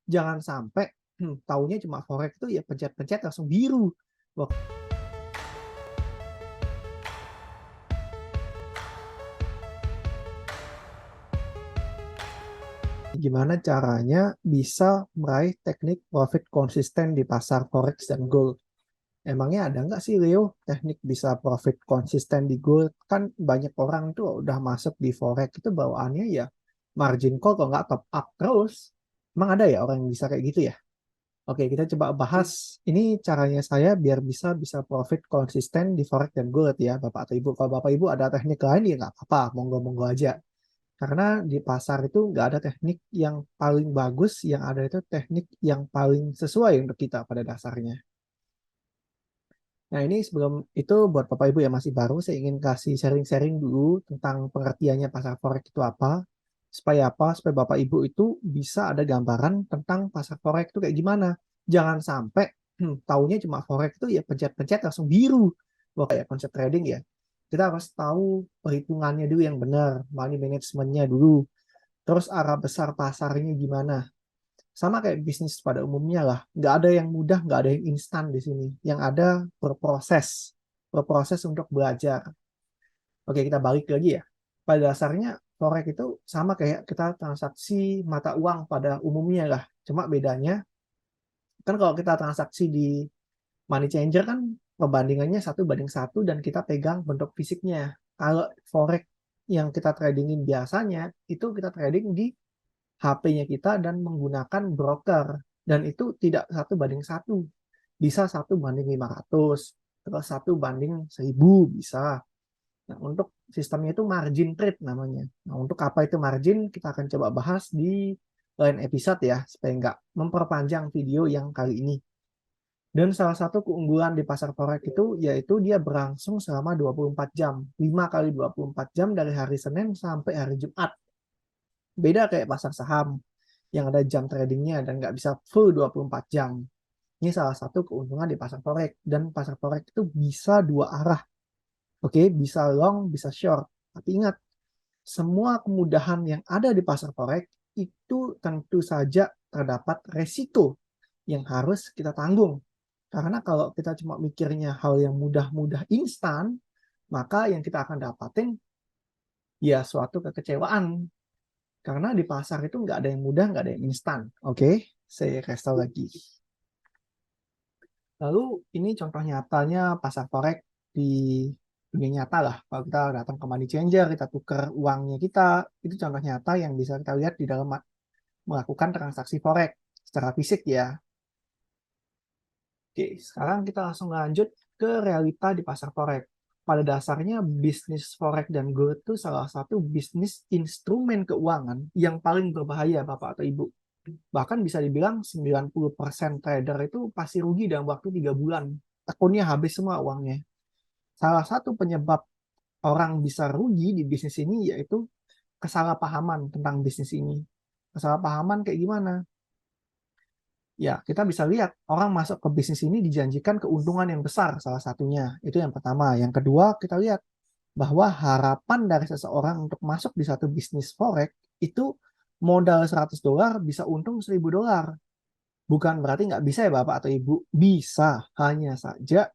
Jangan sampai, taunya cuma forex itu ya pencet-pencet langsung biru. Wah, gimana caranya bisa meraih teknik profit konsisten di pasar forex dan gold? Emangnya ada nggak sih Leo teknik bisa profit konsisten di gold? Kan banyak orang tuh udah masuk di forex itu bawaannya ya margin call kalau nggak top up terus. Emang ada ya orang yang bisa kayak gitu ya? Oke, kita coba bahas ini caranya saya biar bisa bisa profit konsisten di forex dan gold ya, Bapak atau Ibu. Kalau Bapak Ibu ada teknik lain ya nggak apa-apa, monggo-monggo aja. Karena di pasar itu nggak ada teknik yang paling bagus, yang ada itu teknik yang paling sesuai untuk kita pada dasarnya. Nah, ini sebelum itu buat Bapak Ibu yang masih baru, saya ingin kasih sharing-sharing dulu tentang pengertiannya pasar forex itu apa. Supaya apa? Supaya Bapak Ibu itu bisa ada gambaran tentang pasar forex itu kayak gimana. Jangan sampai taunya cuma forex itu ya pencet-pencet langsung biru. Wah, kayak konsep trading ya. Kita harus tahu perhitungannya dulu yang benar, money managementnya dulu. Terus arah besar pasarnya gimana. Sama kayak bisnis pada umumnya lah, nggak ada yang mudah, nggak ada yang instan di sini. Yang ada berproses, berproses untuk belajar. Oke, kita balik lagi ya. Pada dasarnya forex itu sama kayak kita transaksi mata uang pada umumnya lah. Cuma bedanya kan kalau kita transaksi di money changer kan perbandingannya 1 banding 1 dan kita pegang bentuk fisiknya. Kalau forex yang kita tradingin biasanya itu kita trading di HP-nya kita dan menggunakan broker. Dan itu tidak 1 banding 1. Bisa 1 banding 500, terus 1 banding 1000 bisa. Nah, untuk sistemnya itu margin trade namanya. Nah, untuk apa itu margin, kita akan coba bahas di lain episode ya, supaya nggak memperpanjang video yang kali ini. Dan salah satu keunggulan di pasar forex itu yaitu dia berlangsung selama 24 jam. 5 kali 24 jam dari hari Senin sampai hari Jumat. Beda kayak pasar saham yang ada jam tradingnya dan nggak bisa full 24 jam. Ini salah satu keuntungan di pasar forex. Dan pasar forex itu bisa dua arah. Oke, bisa long, bisa short. Tapi ingat, semua kemudahan yang ada di pasar forex itu tentu saja terdapat resiko yang harus kita tanggung. Karena kalau kita cuma mikirnya hal yang mudah-mudah instan, maka yang kita akan dapatin ya suatu kekecewaan. Karena di pasar itu nggak ada yang mudah, nggak ada yang instan. Oke, saya kasih tahu lagi. Lalu ini contoh nyatanya pasar forex di dunia nyata lah. Kalau kita datang ke money changer, kita tukar uangnya kita, itu contoh nyata yang bisa kita lihat di dalam melakukan transaksi forex secara fisik ya. Oke, sekarang kita langsung lanjut ke realita di pasar forex. Pada dasarnya bisnis forex dan gold itu salah satu bisnis instrumen keuangan yang paling berbahaya Bapak atau Ibu. Bahkan bisa dibilang 90% trader itu pasti rugi dalam waktu 3 bulan. Akunnya habis semua uangnya. Salah satu penyebab orang bisa rugi di bisnis ini yaitu kesalahpahaman tentang bisnis ini. Kesalahpahaman kayak gimana? Ya, kita bisa lihat orang masuk ke bisnis ini dijanjikan keuntungan yang besar salah satunya. Itu yang pertama. Yang kedua, kita lihat bahwa harapan dari seseorang untuk masuk di satu bisnis forex itu modal $100 bisa untung $1000. Bukan berarti nggak bisa ya Bapak atau Ibu. Bisa, hanya saja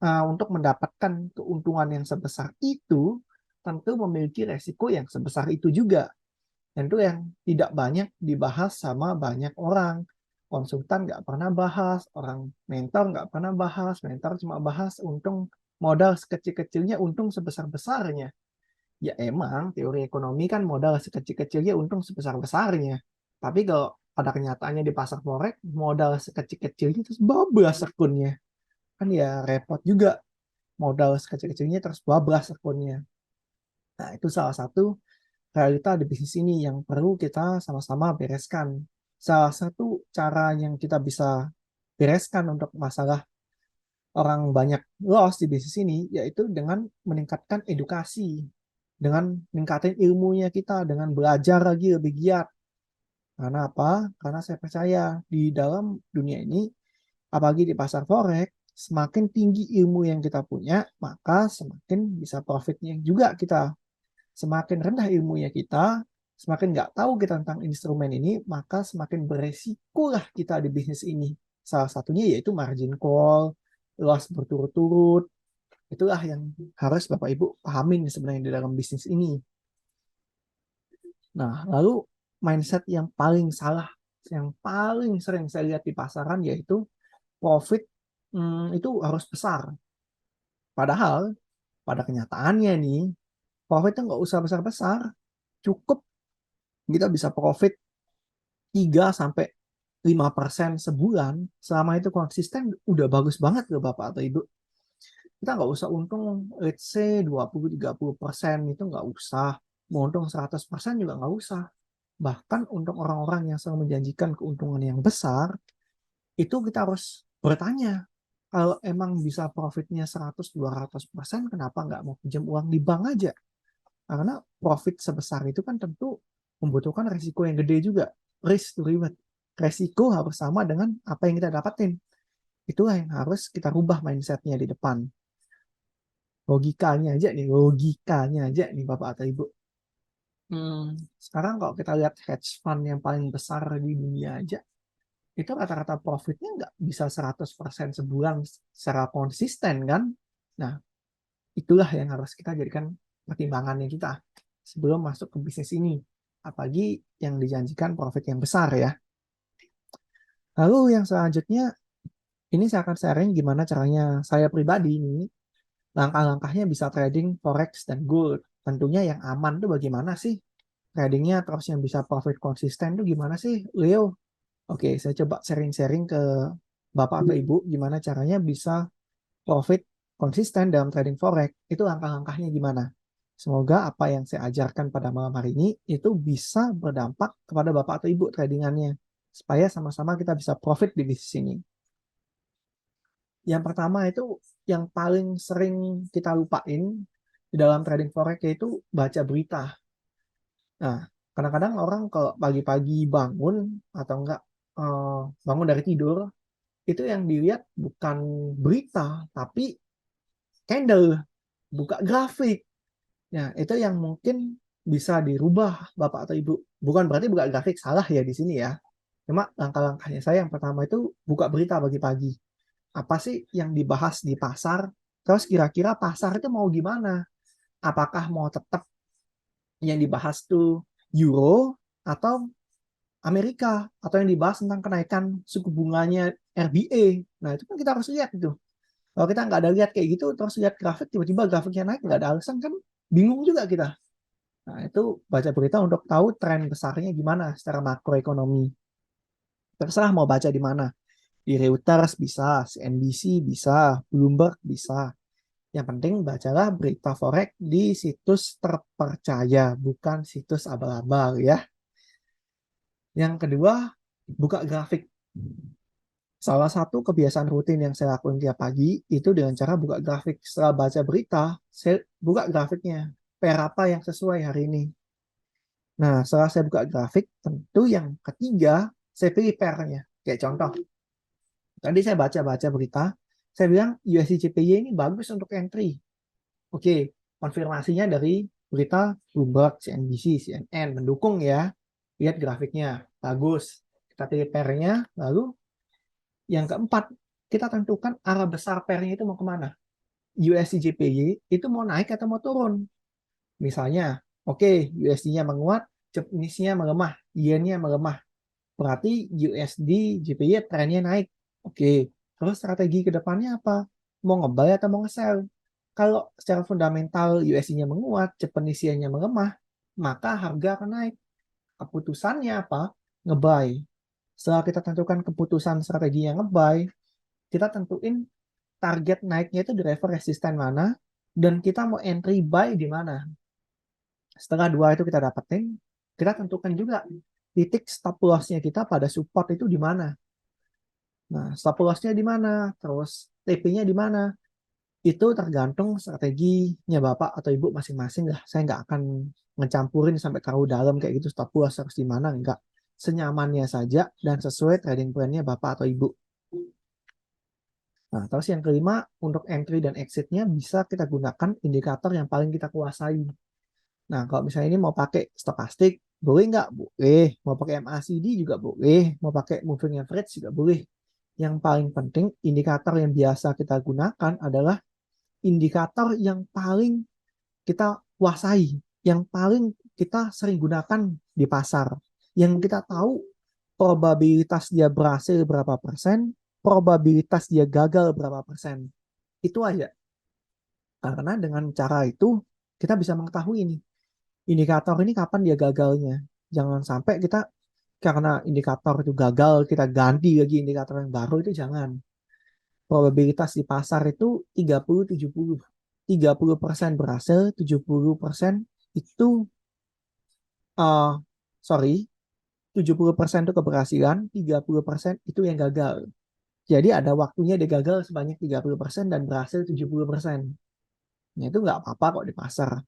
untuk mendapatkan keuntungan yang sebesar itu tentu memiliki resiko yang sebesar itu juga. Dan itu yang tidak banyak dibahas sama banyak orang. Konsultan nggak pernah bahas, orang mentor nggak pernah bahas, mentor cuma bahas untung modal sekecil-kecilnya, untung sebesar-besarnya. Ya emang teori ekonomi kan modal sekecil-kecilnya untung sebesar-besarnya. Tapi kalau pada kenyataannya di pasar forex, modal sekecil-kecilnya terus bablas akunnya. Kan ya repot juga, modal sekecil-kecilnya terus bablas akunnya. Nah, itu salah satu realita di bisnis ini yang perlu kita sama-sama bereskan. Salah satu cara yang kita bisa bereskan untuk masalah orang banyak loss di bisnis ini yaitu dengan meningkatkan edukasi, dengan meningkatkan ilmunya kita, dengan belajar lagi lebih giat. Karena apa? Karena saya percaya di dalam dunia ini, apalagi di pasar forex, semakin tinggi ilmu yang kita punya, maka semakin bisa profitnya juga kita. Semakin rendah ilmunya kita, Semakin nggak tahu kita tentang instrumen ini, maka semakin beresikolah kita di bisnis ini. Salah satunya yaitu margin call, loss berturut-turut. Itulah yang harus Bapak Ibu pahamin sebenarnya di dalam bisnis ini. Nah, lalu mindset yang paling salah, yang paling sering saya lihat di pasaran yaitu profit itu harus besar. Padahal pada kenyataannya nih, profitnya nggak usah besar-besar, cukup kita bisa profit 3-5% sebulan, selama itu konsisten udah bagus banget loh Bapak atau Ibu. Kita nggak usah untung, let's say 20-30%, itu nggak usah. Mau untung 100% juga nggak usah. Bahkan untuk orang-orang yang selalu menjanjikan keuntungan yang besar, itu kita harus bertanya, kalau emang bisa profitnya 100-200%, kenapa nggak mau pinjam uang di bank aja? Karena profit sebesar itu kan tentu membutuhkan risiko yang gede juga. Risk to reward. Resiko harus sama dengan apa yang kita dapatin. Itulah yang harus kita rubah mindsetnya di depan. Logikanya aja nih Bapak atau Ibu. Sekarang kalau kita lihat hedge fund yang paling besar di dunia aja, itu rata-rata profitnya nggak bisa 100% sebulan secara konsisten kan? Nah, itulah yang harus kita jadikan pertimbangannya kita sebelum masuk ke bisnis ini. Apalagi yang dijanjikan profit yang besar ya. Lalu yang selanjutnya, ini saya akan sharing gimana caranya saya pribadi ini, langkah-langkahnya bisa trading forex dan gold. Tentunya yang aman tuh bagaimana sih? Tradingnya terus yang bisa profit konsisten tuh gimana sih, Leo? Oke, saya coba sharing-sharing ke Bapak atau Ibu gimana caranya bisa profit konsisten dalam trading forex. Itu langkah-langkahnya gimana? Semoga apa yang saya ajarkan pada malam hari ini itu bisa berdampak kepada Bapak atau Ibu tradingannya. Supaya sama-sama kita bisa profit di bisnis ini. Yang pertama itu yang paling sering kita lupain di dalam trading forex yaitu baca berita. Nah, kadang-kadang orang kalau pagi-pagi bangun atau enggak bangun dari tidur, itu yang dilihat bukan berita, tapi candle, buka grafik. Ya, itu yang mungkin bisa dirubah Bapak atau Ibu. Bukan berarti buka grafik salah ya di sini ya. Cuma langkah-langkahnya saya yang pertama itu buka berita pagi-pagi. Apa sih yang dibahas di pasar? Terus kira-kira pasar itu mau gimana? Apakah mau tetap yang dibahas tuh euro atau Amerika? Atau yang dibahas tentang kenaikan suku bunganya RBA? Nah, itu kan kita harus lihat itu. Kalau kita nggak ada lihat kayak gitu, terus lihat grafik, tiba-tiba grafiknya naik, nggak ada alasan kan bingung juga kita. Nah, itu baca berita untuk tahu tren besarnya gimana secara makroekonomi. Terserah mau baca di mana. Di Reuters bisa, CNBC bisa, Bloomberg bisa. Yang penting bacalah berita forex di situs terpercaya, bukan situs abal-abal ya. Yang kedua, buka grafik. Salah satu kebiasaan rutin yang saya lakukan tiap pagi itu dengan cara buka grafik. Setelah baca berita, saya buka grafiknya. Pair apa yang sesuai hari ini. Nah, setelah saya buka grafik, tentu yang ketiga, saya pilih pairnya. Kayak contoh, tadi saya baca-baca berita, saya bilang USD JPY ini bagus untuk entry. Oke, konfirmasinya dari berita Bloomberg, CNBC, CNN mendukung ya. Lihat grafiknya, bagus. Kita pilih pairnya, lalu yang keempat, kita tentukan arah besar pairnya itu mau kemana. USD JPY itu mau naik atau mau turun. Misalnya, oke, USD-nya menguat, Japanese-nya melemah, yen-nya melemah. Berarti USD JPY trennya naik. Oke, terus strategi ke depannya apa? Mau nge-buy atau mau nge-sell? Kalau secara fundamental USD-nya menguat, Japanese yen-nya melemah, maka harga akan naik. Keputusannya apa? Nge-buy. Setelah kita tentukan keputusan strategi yang nge-buy, kita tentuin target naiknya itu di level resisten mana, dan kita mau entry buy di mana. Setelah dua itu kita dapetin, kita tentukan juga titik stop loss-nya kita pada support itu di mana. Nah, stop loss-nya di mana, terus TP-nya di mana, itu tergantung strateginya Bapak atau Ibu masing-masing lah. Saya nggak akan ngecampurin sampai terlalu dalam kayak gitu, stop loss harus di mana, nggak. Senyamannya saja dan sesuai trading plan-nya Bapak atau Ibu. Nah, terus yang kelima, untuk entry dan exit-nya bisa kita gunakan indikator yang paling kita kuasai. Nah, kalau misalnya ini mau pakai stokastik, Boleh nggak? Boleh. Mau pakai MACD juga boleh. Mau pakai moving average juga boleh. Yang paling penting indikator yang biasa kita gunakan adalah indikator yang paling kita kuasai, yang paling kita sering gunakan di pasar, yang kita tahu probabilitas dia berhasil berapa persen, probabilitas dia gagal berapa persen. Itu aja. Karena dengan cara itu kita bisa mengetahui nih indikator ini kapan dia gagalnya. Jangan sampai kita karena indikator itu gagal kita ganti lagi indikator yang baru, itu jangan. Probabilitas di pasar itu 30-70. 30% berhasil, 70% itu uh, sorry, 70% itu keberhasilan, 30% itu yang gagal. Jadi ada waktunya dia gagal sebanyak 30% dan berhasil 70%. Nah, itu nggak apa-apa kok di pasar.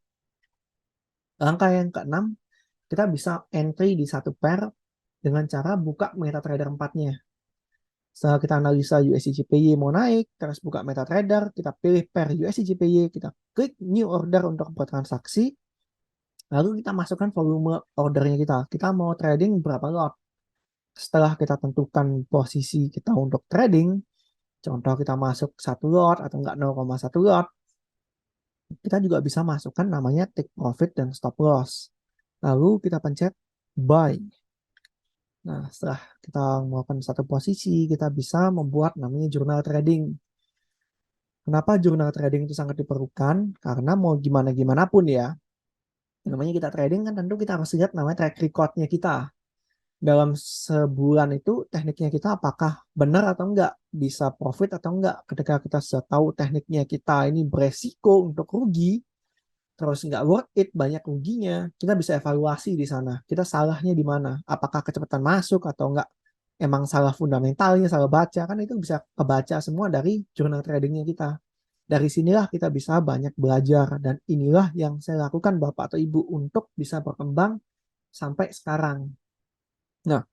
Langkah yang keenam, kita bisa entry di satu pair dengan cara buka MetaTrader 4-nya. Setelah kita analisa USDJPY mau naik, terus buka MetaTrader, kita pilih pair USDJPY, kita klik new order untuk bertransaksi, lalu kita masukkan volume ordernya kita. Kita mau trading berapa lot? Setelah kita tentukan posisi kita untuk trading, contoh kita masuk 1 lot atau enggak 0,1 lot, kita juga bisa masukkan namanya take profit dan stop loss. Lalu kita pencet buy. Nah, setelah kita melakukan satu posisi, kita bisa membuat namanya jurnal trading. Kenapa jurnal trading itu sangat diperlukan? Karena mau gimana-gimana pun ya, namanya kita trading kan tentu kita harus lihat namanya track recordnya kita. Dalam sebulan itu tekniknya kita apakah benar atau enggak, bisa profit atau enggak. Ketika kita sudah tahu tekniknya kita ini beresiko untuk rugi, terus nggak worth it, banyak ruginya, kita bisa evaluasi di sana. Kita salahnya di mana? Apakah kecepatan masuk atau enggak? Emang salah fundamentalnya, salah baca, kan itu bisa kebaca semua dari jurnal tradingnya kita. Dari sinilah kita bisa banyak belajar, dan inilah yang saya lakukan Bapak atau Ibu untuk bisa berkembang sampai sekarang. Nah,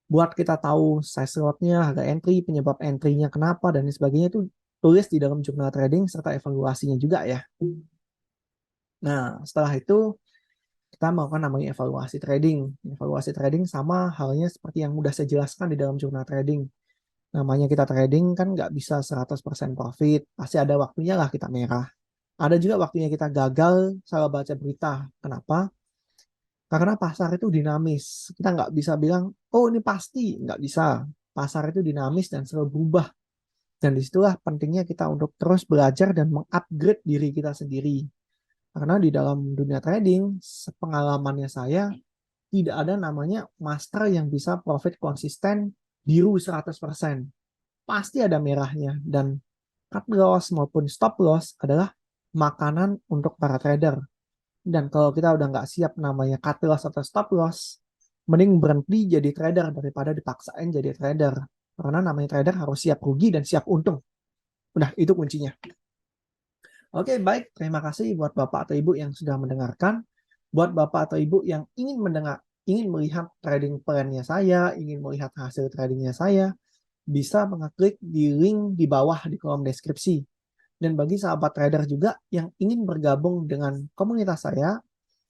buat kita tahu size lotnya, harga entry, penyebab entry-nya kenapa, dan sebagainya itu tulis di dalam jurnal trading serta evaluasinya juga ya. Nah, setelah itu kita melakukan namanya evaluasi trading. Evaluasi trading sama halnya seperti yang sudah saya jelaskan di dalam jurnal trading. Namanya kita trading kan nggak bisa 100% profit. Pasti ada waktunya lah kita merah. Ada juga waktunya kita gagal salah baca berita. Kenapa? Karena pasar itu dinamis. Kita nggak bisa bilang, oh ini pasti. Nggak bisa. Pasar itu dinamis dan selalu berubah. Dan disitulah pentingnya kita untuk terus belajar dan mengupgrade diri kita sendiri. Karena di dalam dunia trading, sepengalamannya saya, tidak ada namanya master yang bisa profit konsisten biru 100%. Pasti ada merahnya. Dan cut loss maupun stop loss adalah makanan untuk para trader. Dan kalau kita udah nggak siap namanya cut loss atau stop loss, mending berhenti jadi trader daripada dipaksain jadi trader. Karena namanya trader harus siap rugi dan siap untung. Udah, itu kuncinya. Oke, baik. Terima kasih buat Bapak atau Ibu yang sudah mendengarkan. Buat Bapak atau Ibu yang ingin mendengar, ingin melihat trading plan-nya saya, ingin melihat hasil tradingnya saya, bisa mengklik di link di bawah di kolom deskripsi. Dan bagi sahabat trader juga yang ingin bergabung dengan komunitas saya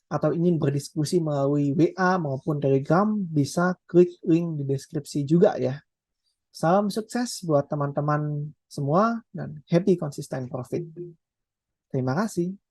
atau ingin berdiskusi melalui WA maupun Telegram, bisa klik link di deskripsi juga ya. Salam sukses buat teman-teman semua dan happy consistent profit. Terima kasih.